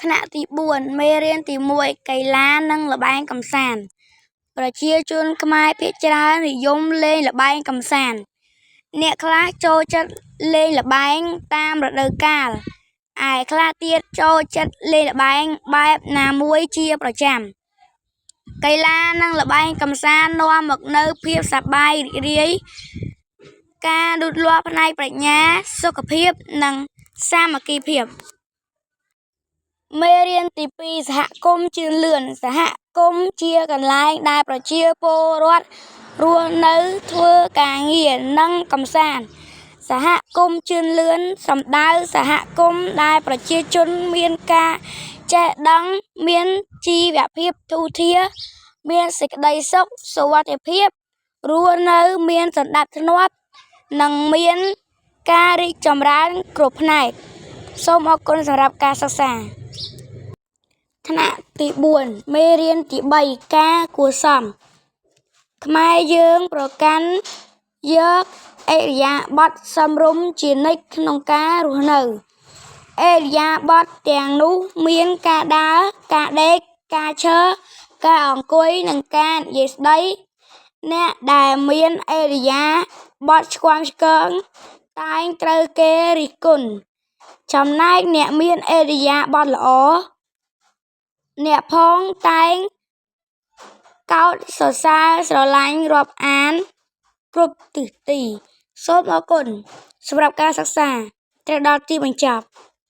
ថ្នាក់ទី4មេរៀនទី1កីឡានិងល្បែងកម្សាន្តប្រជាជនខ្មែរភាគច្រើននិយមលេងល្បែងកម្សាន្តអ្នកខ្លះចូលចិត្តលេងល្បែងតាមរដូវកាលឯខ្លះទៀតចូលចិត្តលេងល្បែងបែបណាមួយជាប្រចាំកីឡានិងល្បែងកម្សាន្តនាំមកនូវភាពសប្បាយរីករាយការលូតលាស់ផ្នែកប្រាជ្ញាសុខភាពនិងសាមគ្គីភាពមេរៀនទី2សហគមន៍ជឿនលឿនសហគមន៍ជាកន្លែងដែលប្រជាពលរដ្ឋរស់នៅធ្វើការងារនិងកម្សាន្តសហគមន៍ជឿនលឿនសំដៅសហគមន៍ដែលប្រជាជនមានការចេះដឹងមានជីវភាពធូរធារមានសេចក្តីសុខសុវត្ថិភាពរស់នៅមានសណ្ដាប់ធ្នាប់និងមានការរីកចម្រើនគ្រប់ផ្នែកសូមអរគុណសម្រាប់ការសិក្សាថ្នាក់ទី4មេរៀនទី3ការគួរសមខ្មែរយើងប្រកាន់យកឥរិយាបថសមរម្យជានិច្ចក្នុងការរស់នៅឥរិយាបថទាំងនោះមានការដើរការដេកការឈរការអង្គុយនិងការនិយាយស្តីអ្នកដែលមានឥរិយាបថឆ្គាំឆ្គងតែងត្រូវគេរិះគន់ចំណែកអ្នកមានឥរិយាបថល្អអ្នកផងតែងកោតសរសើរស្រឡាញ់រាប់អានគ្រប់ទិសទីសូមអរគុណសម្រាប់ការសិក្សាត្រូវដល់ទីបញ្ចប់